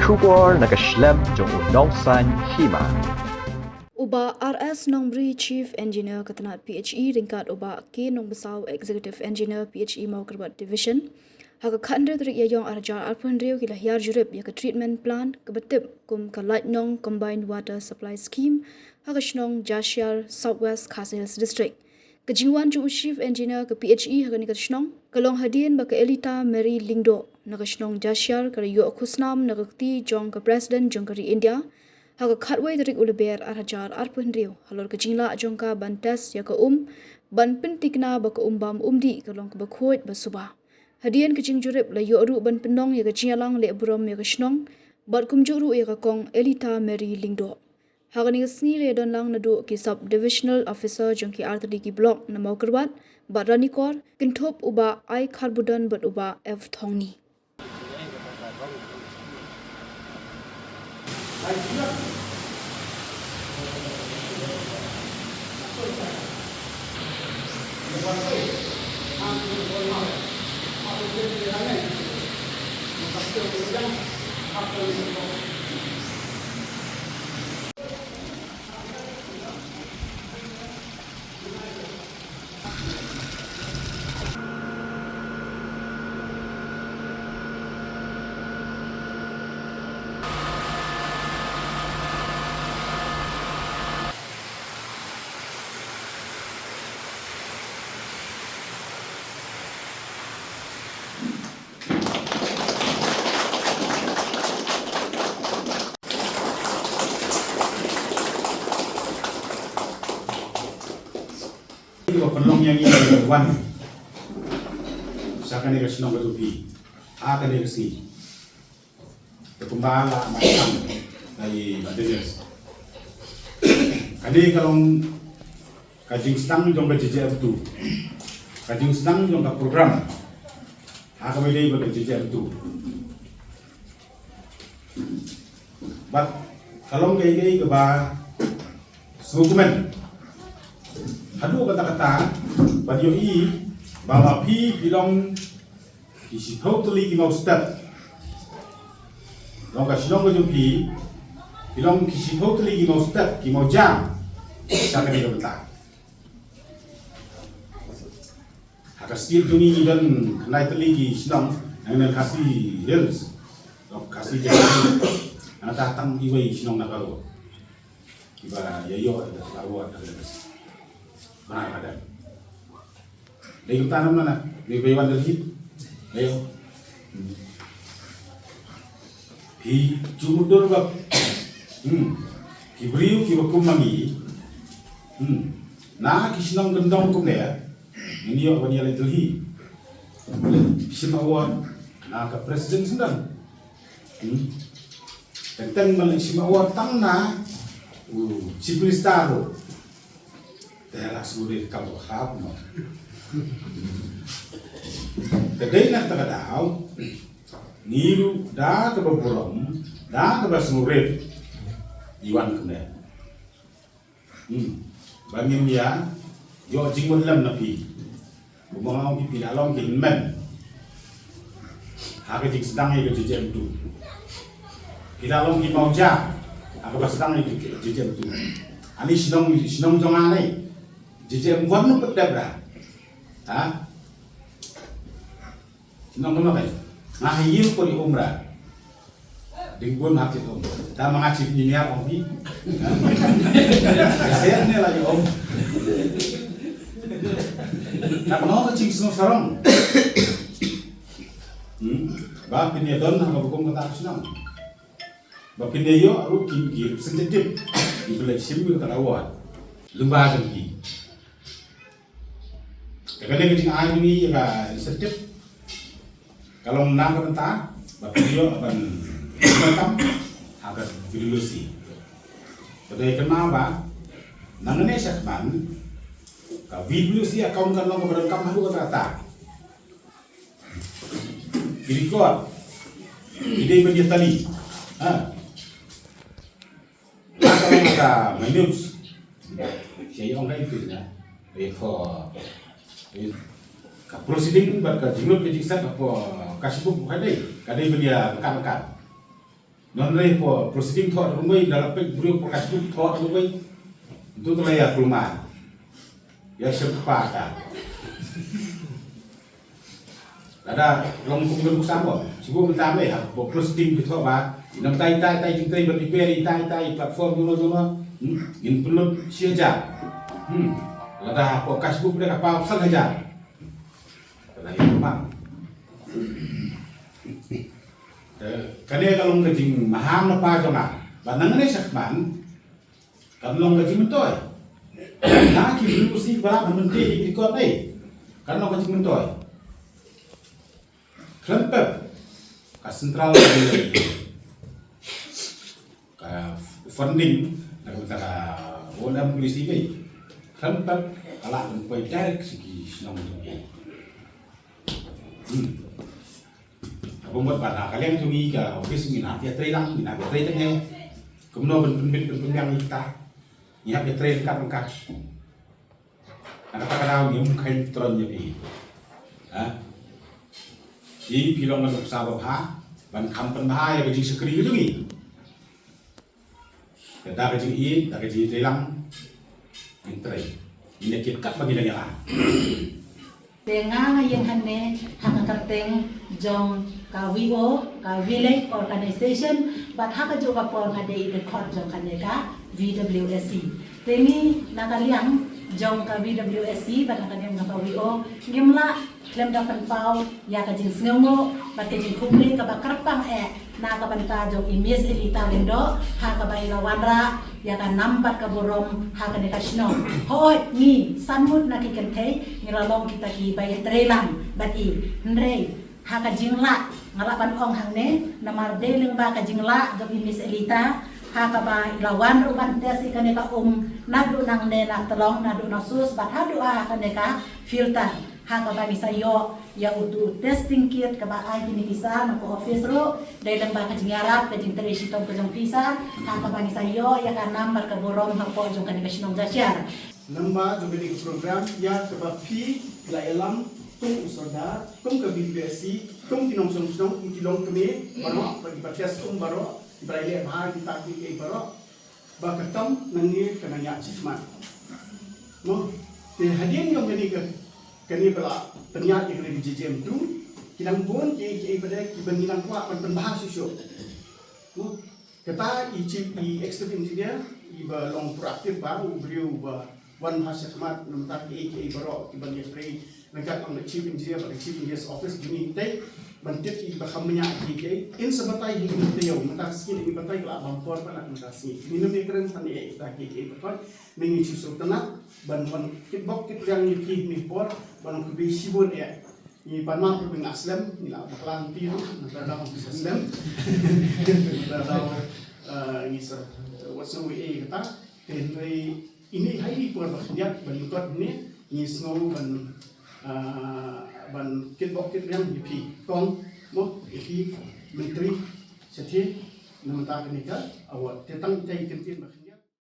Shubor nakaslem jong unongsan hima. Uba RS Nongbri Chief Engineer Katanat PHE ringkat uba K Nong Besau Executive Engineer PHE mau kerbat division haka khandre trik ya yong arjar arpun riu kila hiar jurip ya ke treatment plant kebetip kum ka light nong combined water supply scheme haka shnong Jashar Southwest Khasi Hills District kejingwan ju Chief Engineer ke PHE haka ni ka shnong kalong hadien ba ke Elita Mary Lingdo na ka shnong Jashar ka yo khusnam na ti jong ka president jong ka India haka khatway tarik uleber arhajar arpun riu halor kejingla jongka bantas ya ka ban pentikna ba ka bam umdi kalong ka bakhoit ba suba hadian kejing jurip la yo ru ban penong ya ka chialang le burom ya ka shnong bat kumjuru ya ka kong Elita Mary Lingdo haka ni sni le don lang nadu ki sub divisional officer jongki artadi ki block na mau kerbat bat ranikor kintop uba ai kharbudan bat uba f thongni Penong yang ini wan, saya kan ikas nong ketupi, akan ikas ni, kekumbang lah macam dari materials. Kali kalau kajing sedang jong berjejak betul, kajing sedang jong ke program, akan boleh berjejak betul. But kalau gay ke bah, dokumen. Hadu kata-kata badio i bahwa pi bilong isi totally ki mau step long ka silong ko pi bilong isi totally ki mau step ki mau jam saka ni beta haka stil tuni dan kanai teli ki silong nang kasih hills long kasih jam ana tatang iwai silong na karo iba yayo ada karo ada mana ada? Dari tanam mana? Dari bayuan dari ayo. Pi cumudur bab. Kibriu kibakum mami. Nah kisinong gendong kum ya. Ini yo bani ala itu Simawan. Nah ka presiden sendang. Tentang malang simawan tang na. Ciplistaro. Daerah sulit kalau hab no. Kedai nak terkadau, niru dah ke beburom, dah ke basmurid, iwan kena. Bangin dia, yo jingmun lam napi, bumang pipi dalam kilmen. Aku jing sedang itu jejem tu. Kita dalam kimau jah, aku sedang itu jejem tu. Ani sinong jongan ni. Jejem warna pedabra, ha? Nong nong kai, ngahir ko di umrah, dinggon hati om, ta mengacip dunia om bi, saya ni lagi om, nak nong kecing senang sarong, bapin dia don nak bukum kata senang, bapin dia yo aru kiri senjatip, dibeli simbil kata awal, lembaga lagi. Kadang kecing air ini ya sedip. Kalau menang bentar, bapak dia akan menetap agar virusi. Jadi kenapa? Nangane sekman, ka virusi akaun kan long keberangkap mahu kata. Kiri kuat, ide bagi tali. Kalau ada minus, saya orang itu ya. Proceeding berkat jumlah kejiksan apa kasih pun kadai belia rekan-rekan non re po proceeding thought rumai dalam pek buru prokas tu thought rumai itu tu ya kelumah ya siapa ka ada long kumul kusamo sibu mentame ha po proceeding tu ba nam tai jing tai berdiper tai platform jono in perlu siaja ada podcast bu mereka apa saja lahir rumah kane kalong kajing maham na pa jama banang ne sakman kalong kajing mentoy na ki lu si ba menteri ikut ai kalong kajing mentoy krempep ka sentral ka funding na ka wala polisi be krempep kala poi direct sigi sinong Pembuat pada kalian cumi ke office minat ya training minat ya training kemudian ben yang kita ya training kan ada kadang yang mungkin turun jadi ini pilong untuk sahabat ban kampen bahaya bagi sekali itu ni kita bagi ini kita bagi training ini kita bagi lagi Dengan yang hane hakakarteng jong ka VO ka village organization but haka juga por ngade ide khot jong kaneka VWSC tengi nakaliang jong ka VWSC but nakaliang ka VO ngimla klem dapan pau ya ka jing sngongo but ka jing kumle ka bakarpang na ka banta jong imes elita lendo haka bai lawanra ya kan nampat ka borom haka ne kasno hoi ni sanmut na ki kentei ngilalong kita ki bai trelang bati ndrei haka jingla ngalapan ong hangne namar deleng ba ka jingla jong imes elita haka bai lawan ruban tesi kaneka nadu nang ne na telong nadu na sus bat hadu kaneka filter haka bai sayo ya utu testing kit ka ba ai kini bisa na ko office ro dai lang ba ka jingarap ka jing tresi tong ka jong pisa haka bai sayo ya ka number ka borom ha po jong kaneka sinong jasyar namba jong ini program ya ka ba pi la elam tung usoda tung ka BBSC tung tinong song tilong kami baro bagi batas baro Ibrahim bahar kita ki baro ba katam nangi kananya cikmat no te hadian yang ini kani bala ternyata yang di JJM tu kinang bon ki pada ki bengilang kuat penbahas susu no kata i executive engineer i ba long proaktif ba beliau ba wan bahasa khmat namtak ki baro ki bagi free nangkat ang chief engineer ba chief engineer's office gini dai bantit i ba khamnya ki in sabatai hi teo matak skin i batai la bampor pa nak matak skin minum ni keren san i ta ki ba ningi susu tanah ban kit bok kit yang ki ni por ban ku bi sibon ni panma ku bing aslam ni la baklan ti no na daw aslam na daw ni sa what's we kata ini hai por ba dia ban kot ni snow ban kit bok kit yang pi kong mo pi menteri sethi namta ka awat tetang tai tin tin